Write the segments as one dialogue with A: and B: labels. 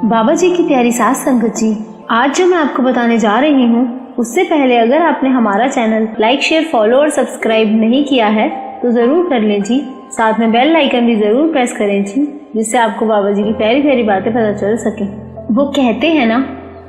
A: बाबा जी की प्यारी साथ संगत जी, आज जो मैं आपको बताने जा रही हूँ उससे पहले अगर आपने हमारा चैनल लाइक, शेयर, फॉलो और सब्सक्राइब नहीं किया है तो जरूर कर लें जी। साथ में बेल आइकन भी जरूर प्रेस करें जी, जिससे आपको बाबा जी की प्यारी प्यारी बातें पता चल सके। वो कहते हैं ना,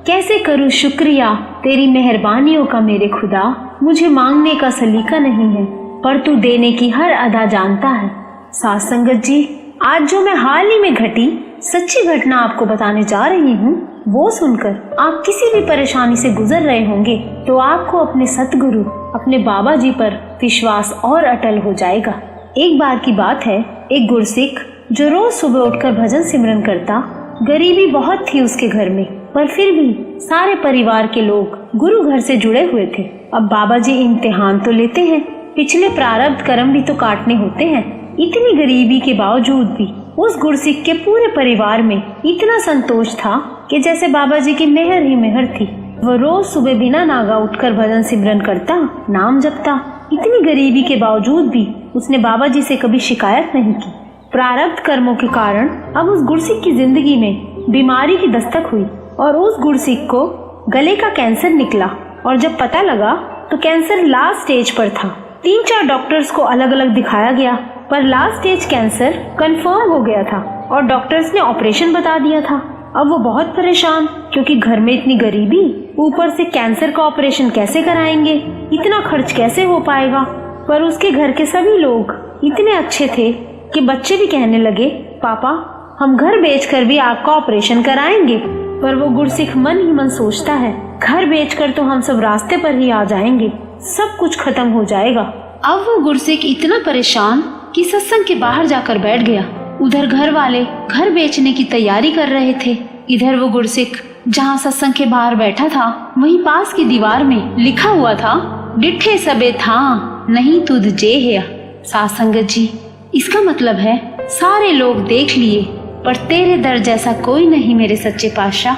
A: कैसे करूँ शुक्रिया तेरी मेहरबानियों का मेरे खुदा, मुझे मांगने का सलीका नहीं है पर तू देने की हर अदा जानता है। साथ संगत जी, आज जो मैं हाल ही में घटी सच्ची घटना आपको बताने जा रही हूँ, वो सुनकर आप किसी भी परेशानी से गुजर रहे होंगे तो आपको अपने सतगुरु अपने बाबा जी पर विश्वास और अटल हो जाएगा। एक बार की बात है, एक गुरसिख जो रोज सुबह उठकर भजन सिमरन करता, गरीबी बहुत थी उसके घर में, पर फिर भी सारे परिवार के लोग गुरु घर से जुड़े हुए थे। अब बाबा जी इम्तिहान तो लेते हैं, पिछले प्रारब्ध कर्म भी तो काटने होते हैं। इतनी गरीबी के बावजूद भी उस गुरसिख के पूरे परिवार में इतना संतोष था कि जैसे बाबा जी की मेहर ही मेहर थी। वो रोज सुबह बिना नागा उठकर भजन सिमरन करता, नाम जपता। इतनी गरीबी के बावजूद भी उसने बाबा जी से कभी शिकायत नहीं की। प्रारब्ध कर्मों के कारण अब उस गुरसिख की जिंदगी में बीमारी की दस्तक हुई और उस गुरसिख को गले का कैंसर निकला। और जब पता लगा तो कैंसर लास्ट स्टेज पर था। 3-4 डॉक्टर्स को अलग अलग दिखाया गया, पर लास्ट स्टेज कैंसर कंफर्म हो गया था और डॉक्टर्स ने ऑपरेशन बता दिया था। अब वो बहुत परेशान, क्योंकि घर में इतनी गरीबी, ऊपर से कैंसर का ऑपरेशन कैसे कराएंगे, इतना खर्च कैसे हो पाएगा। पर उसके घर के सभी लोग इतने अच्छे थे कि बच्चे भी कहने लगे, पापा हम घर बेचकर भी आपका ऑपरेशन कराएंगे। पर वो गुरसिख मन ही मन सोचता है, घर बेचकर तो हम सब रास्ते पर ही आ जाएंगे, सब कुछ खत्म हो जाएगा। अब वो गुरसिख इतना परेशान कि सत्संग के बाहर जाकर बैठ गया। उधर घर वाले घर बेचने की तैयारी कर रहे थे, इधर वो गुरसिख जहाँ सत्संग के बाहर बैठा था वहीं पास की दीवार में लिखा हुआ था, डिठे सबे था नहीं तुझ जे है। साथ संगत जी, इसका मतलब है सारे लोग देख लिए पर तेरे दर जैसा कोई नहीं मेरे सच्चे पातशाह।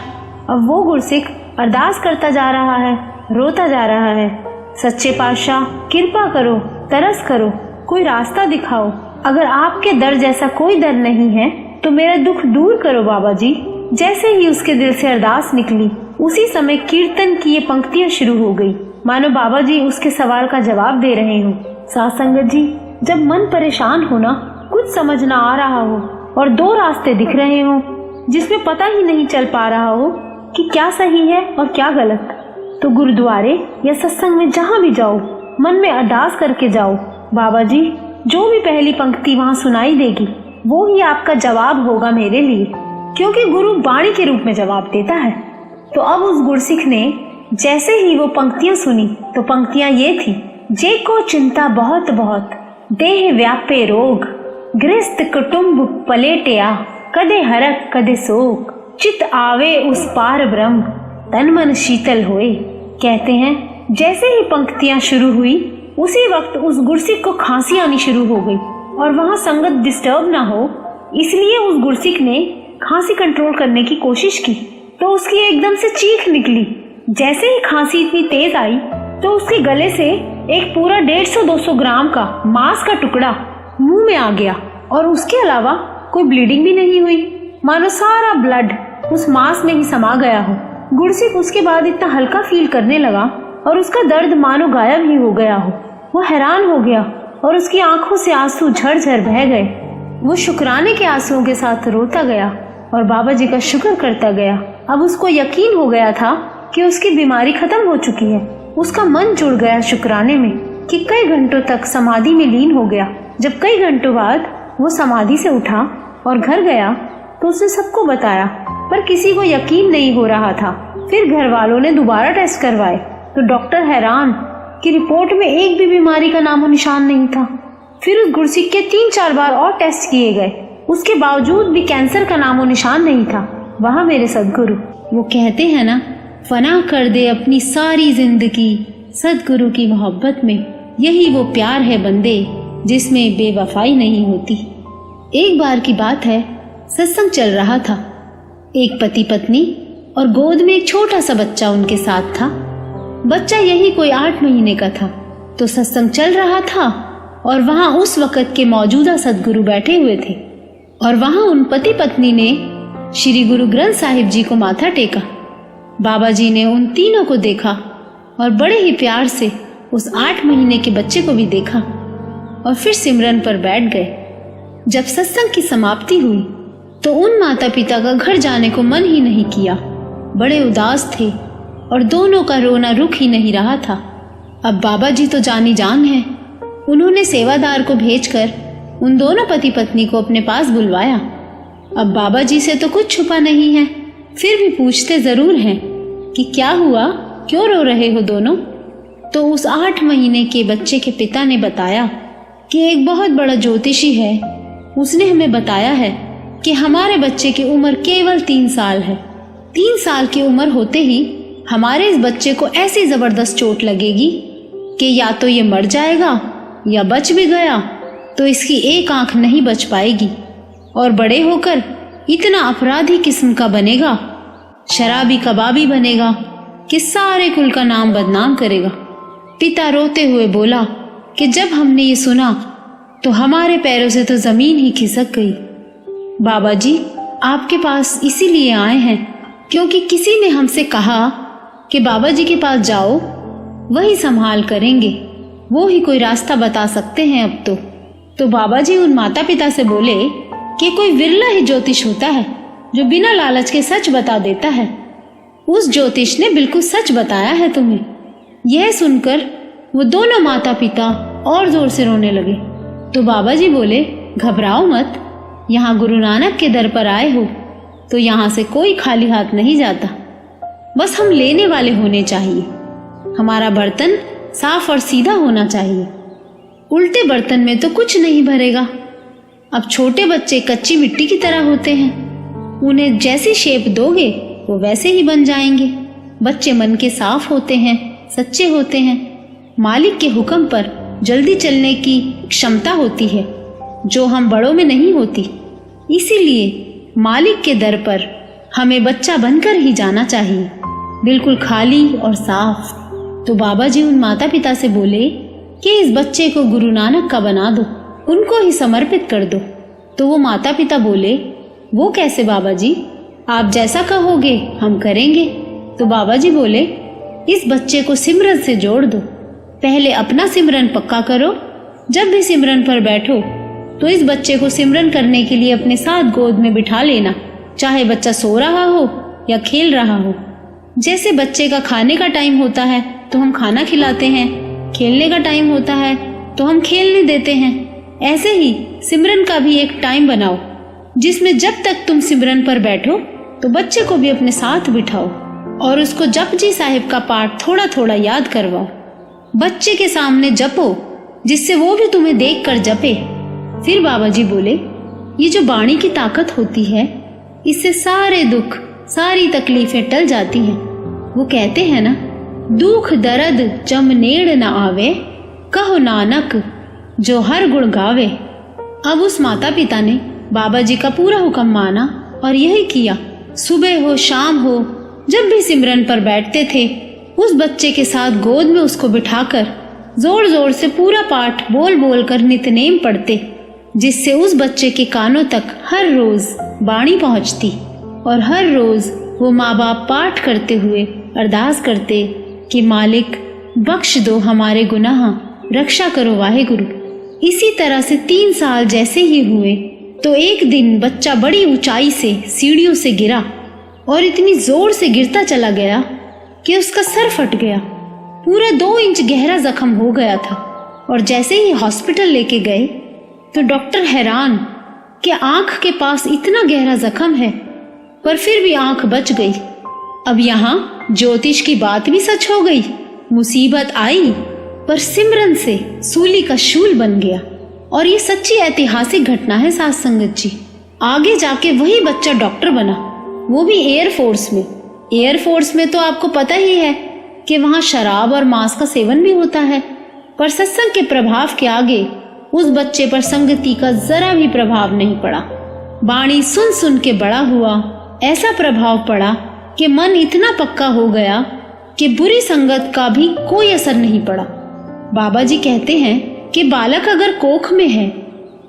A: अब वो गुरसिख अरदास करता जा रहा है, रोता जा रहा है, सच्चे पातशाह कृपा करो, तरस करो, कोई रास्ता दिखाओ। अगर आपके दर जैसा कोई दर नहीं है तो मेरा दुख दूर करो बाबा जी। जैसे ही उसके दिल से अरदास निकली, उसी समय कीर्तन की ये पंक्तियां शुरू हो गई, मानो बाबा जी उसके सवाल का जवाब दे रहे हो। साथ संगत जी, जब मन परेशान हो ना, कुछ समझ ना आ रहा हो और 2 रास्ते दिख रहे हो जिसमें पता ही नहीं चल पा रहा हो कि क्या सही है और क्या गलत, तो गुरुद्वारे या सत्संग में जहाँ भी जाओ, मन में अरदास करके जाओ, बाबा जी जो भी पहली पंक्ति वहाँ सुनाई देगी वो ही आपका जवाब होगा मेरे लिए, क्योंकि गुरु वाणी के रूप में जवाब देता है। तो अब उस गुरसिख ने जैसे ही वो पंक्तियां सुनी तो पंक्तियां ये थी, जे को चिंता बहुत बहुत देह व्यापे रोग, गृहस्थ कुटुंब पलेटिया कदे हरक कदे शोक, चित आवे उस पार ब्रह्म तन मन शीतल होए। कहते हैं जैसे ही पंक्तियां शुरू हुई उसी वक्त उस गुरसिख को खांसी आनी शुरू हो गई और वहां संगत डिस्टर्ब ना हो इसलिए उस गुरसिख ने खांसी कंट्रोल करने की कोशिश की तो उसकी एकदम से चीख निकली। जैसे ही खांसी इतनी तेज आई तो उसके गले से एक पूरा 150-200 ग्राम का मांस का टुकड़ा मुंह में आ गया और उसके अलावा कोई ब्लीडिंग भी नहीं हुई, मानो सारा ब्लड उस मांस में ही समा गया हो। गुरसिख उसके बाद इतना हल्का फील करने लगा और उसका दर्द मानो गायब ही हो गया हो। वो हैरान हो गया और उसकी आंखों से आंसू झरझर बह गए। वो शुक्राने के आंसुओं के साथ रोता गया और बाबा जी का शुक्र करता गया। अब उसको यकीन हो गया था कि उसकी बीमारी खत्म हो चुकी है। उसका मन जुड़ गया शुक्राने में कि कई घंटों तक समाधि में लीन हो गया। जब कई घंटों बाद वो समाधि से उठा और घर गया तो उसने सबको बताया, पर किसी को यकीन नहीं हो रहा था। फिर घर वालों ने दोबारा टेस्ट करवाए तो डॉक्टर हैरान कि रिपोर्ट में एक भी बीमारी का नामो निशान नहीं था। फिर उस गुरसिख के 3-4 बार और टेस्ट किए गए, उसके बावजूद भी कैंसर का नामो निशान नहीं था। वहाँ मेरे सदगुरु, वो कहते हैं ना, फना कर दे अपनी सारी जिंदगी सदगुरु की मोहब्बत में, यही वो प्यार है बंदे जिसमें बेवफाई नहीं होती। एक बार की बात है, सत्संग चल रहा था। एक पति पत्नी और गोद में एक छोटा सा बच्चा उनके साथ था। बच्चा यही कोई 8 महीने का था। तो सत्संग चल रहा था और वहां उस वक्त के मौजूदा सदगुरु बैठे हुए थे और वहां उन पति पत्नी ने श्री गुरु ग्रंथ साहिब जी को माथा टेका। बाबा जी ने उन तीनों को देखा और बड़े ही प्यार से उस 8 महीने के बच्चे को भी देखा और फिर सिमरन पर बैठ गए। जब सत्संग की समाप्ति हुई तो उन माता पिता का घर जाने को मन ही नहीं किया। बड़े उदास थे और दोनों का रोना रुक ही नहीं रहा था। अब बाबा जी तो जानी जान है। उन्होंने सेवादार को भेजकर उन दोनों पति पत्नी को अपने पास बुलवाया। अब बाबा जी से तो कुछ छुपा नहीं है, फिर भी पूछते जरूर हैं कि क्या हुआ, क्यों रो रहे हो दोनों। तो उस 8 महीने के बच्चे के पिता ने बताया कि एक बहुत बड़ा ज्योतिषी है, उसने हमें बताया है कि हमारे बच्चे की उम्र केवल 3 साल है। 3 साल की उम्र होते ही हमारे इस बच्चे को ऐसी जबरदस्त चोट लगेगी कि या तो ये मर जाएगा या बच भी गया तो इसकी एक आंख नहीं बच पाएगी और बड़े होकर इतना अपराधी किस्म का बनेगा, शराबी कबाबी बनेगा कि सारे कुल का नाम बदनाम करेगा। पिता रोते हुए बोला कि जब हमने ये सुना तो हमारे पैरों से तो जमीन ही खिसक गई। बाबा जी आपके पास इसीलिए आए हैं क्योंकि किसी ने हमसे कहा कि बाबा जी के पास जाओ, वही संभाल करेंगे, वो ही कोई रास्ता बता सकते हैं अब तो बाबा जी उन माता पिता से बोले कि कोई विरला ही ज्योतिष होता है जो बिना लालच के सच बता देता है। उस ज्योतिष ने बिल्कुल सच बताया है तुम्हें। यह सुनकर वो दोनों माता पिता और जोर से रोने लगे। तो बाबा जी बोले, घबराओ मत, यहाँ गुरु नानक के दर पर आए हो तो यहाँ से कोई खाली हाथ नहीं जाता। बस हम लेने वाले होने चाहिए। हमारा बर्तन साफ और सीधा होना चाहिए। उल्टे बर्तन में तो कुछ नहीं भरेगा। अब छोटे बच्चे कच्ची मिट्टी की तरह होते हैं, उन्हें जैसी शेप दोगे वो वैसे ही बन जाएंगे। बच्चे मन के साफ होते हैं, सच्चे होते हैं, मालिक के हुक्म पर जल्दी चलने की क्षमता होती है जो हम बड़ों में नहीं होती। इसीलिए मालिक के दर पर हमें बच्चा बनकर ही जाना चाहिए, बिल्कुल खाली और साफ। तो बाबा जी उन माता पिता से बोले कि इस बच्चे को गुरु नानक का बना दो, उनको ही समर्पित कर दो। तो वो माता पिता बोले, वो कैसे बाबा जी, आप जैसा कहोगे हम करेंगे। तो बाबा जी बोले, इस बच्चे को सिमरन से जोड़ दो। पहले अपना सिमरन पक्का करो, जब भी सिमरन पर बैठो तो इस बच्चे को सिमरन करने के लिए अपने साथ गोद में बिठा लेना, चाहे बच्चा सो रहा हो या खेल रहा हो। जैसे बच्चे का खाने का टाइम होता है तो हम खाना खिलाते हैं, खेलने का टाइम होता है तो हम खेलने देते हैं, ऐसे ही सिमरन का भी एक टाइम बनाओ जिसमें जब तक तुम सिमरन पर बैठो तो बच्चे को भी अपने साथ बिठाओ और उसको जपजी साहिब का पाठ थोड़ा थोड़ा याद करवाओ। बच्चे के सामने जपो जिससे वो भी तुम्हें देख कर जपे। फिर बाबा जी बोले, ये जो बाणी की ताकत होती है इससे सारे दुख सारी तकलीफें टल जाती हैं। वो कहते हैं ना, दुख दर्द जम नेड़ न आवे, कहो नानक जो हर गुण गावे। अब उस माता पिता ने बाबा जी का पूरा हुक्म माना और यही किया। सुबह हो शाम हो जब भी सिमरन पर बैठते थे उस बच्चे के साथ गोद में उसको बिठाकर जोर जोर से पूरा पाठ बोल बोल कर नितनेम पढ़ते, जिससे उस बच्चे के कानों तक हर रोज बाणी पहुंचती और हर रोज वो माँ बाप पाठ करते हुए अरदास करते कि मालिक बख्श दो हमारे गुनाह, रक्षा करो वाहे गुरु। इसी तरह से 3 साल जैसे ही हुए तो एक दिन बच्चा बड़ी ऊंचाई से सीढ़ियों से गिरा और इतनी जोर से गिरता चला गया कि उसका सर फट गया। पूरा 2 इंच गहरा जख्म हो गया था और जैसे ही हॉस्पिटल लेके गए तो डॉक्टर हैरान कि आंख के पास इतना गहरा जख्म है पर फिर भी आंख बच गई। अब यहाँ ज्योतिष की बात भी सच हो गई। मुसीबत आई पर सिमरन से सूली का शूल बन गया। और ये सच्ची ऐतिहासिक घटना है साथ संगत जी। आगे जाके वही बच्चा डॉक्टर बना, वो भी एयरफोर्स में। एयरफोर्स में तो आपको पता ही है कि वहाँ शराब और मांस का सेवन भी होता है, पर सत्संग के प्रभाव के आगे उस बच्चे पर संगति का जरा भी प्रभाव नहीं पड़ा। बाणी सुन सुन के बड़ा हुआ। ऐसा प्रभाव पड़ा कि मन इतना पक्का हो गया कि बुरी संगत का भी कोई असर नहीं पड़ा। बाबा जी कहते हैं कि बालक अगर कोख में है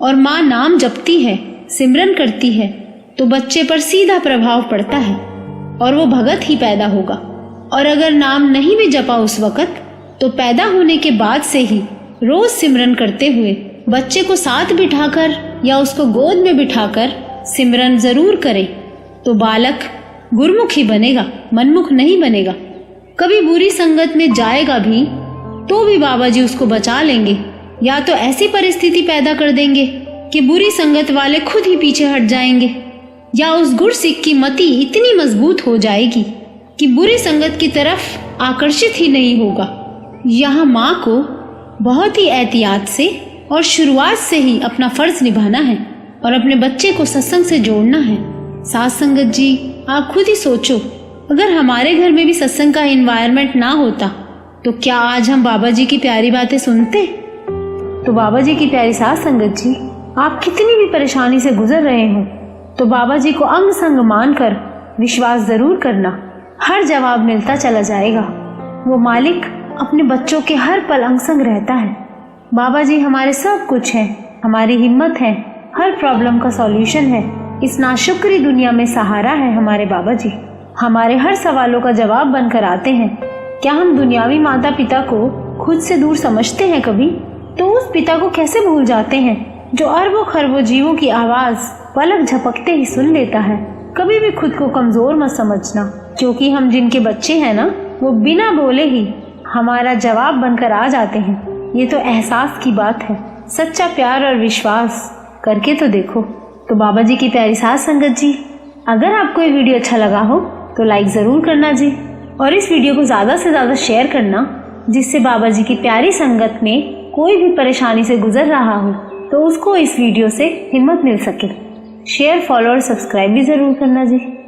A: और माँ नाम जपती है, सिमरन करती है, तो बच्चे पर सीधा प्रभाव पड़ता है और वो भगत ही पैदा होगा। और अगर नाम नहीं भी जपा उस वक़्त, तो पैदा होने के बाद से ही रोज सिमरन करते हुए बच्चे को साथ बिठाकर या उसको गोद में बिठाकर सिमरन जरूर करे, तो बालक गुरमुख ही बनेगा, मनमुख नहीं बनेगा। कभी बुरी संगत में जाएगा भी तो भी बाबा जी उसको बचा लेंगे, या तो ऐसी परिस्थिति पैदा कर देंगे कि बुरी संगत वाले खुद ही पीछे हट जाएंगे, या उस गुरसिख की मति इतनी मजबूत हो जाएगी कि बुरी संगत की तरफ आकर्षित ही नहीं होगा। यहाँ माँ को बहुत ही एहतियात से और शुरुआत से ही अपना फर्ज निभाना है और अपने बच्चे को सत्संग से जोड़ना है। साथ संगत जी, आप खुद ही सोचो, अगर हमारे घर में भी सत्संग का एनवायरनमेंट ना होता तो क्या आज हम बाबा जी की प्यारी बातें सुनते? तो बाबा जी की प्यारी साथ संगत जी, आप कितनी भी परेशानी से गुजर रहे हो तो बाबा जी को अंग संग मानकर विश्वास जरूर करना, हर जवाब मिलता चला जाएगा। वो मालिक अपने बच्चों के हर पल अंग संग रहता है। बाबा जी हमारे सब कुछ है, हमारी हिम्मत है, हर प्रॉब्लम का सॉल्यूशन है। इस नाशुक्री दुनिया में सहारा है हमारे बाबा जी। हमारे हर सवालों का जवाब बनकर आते हैं। क्या हम दुनियावी माता पिता को खुद से दूर समझते हैं कभी? तो उस पिता को कैसे भूल जाते हैं जो अरबों खरबों जीवों की आवाज पलक झपकते ही सुन लेता है। कभी भी खुद को कमजोर मत समझना, क्योंकि हम जिनके बच्चे हैं ना, वो बिना बोले ही हमारा जवाब बनकर आ जाते हैं। ये तो एहसास की बात है। सच्चा प्यार और विश्वास करके तो देखो। तो बाबा जी की प्यारी साथ संगत जी, अगर आपको ये वीडियो अच्छा लगा हो तो लाइक जरूर करना जी, और इस वीडियो को ज्यादा से ज्यादा शेयर करना, जिससे बाबा जी की प्यारी संगत में कोई भी परेशानी से गुजर रहा हो तो उसको इस वीडियो से हिम्मत मिल सके। शेयर, फॉलो और सब्सक्राइब भी जरूर करना जी।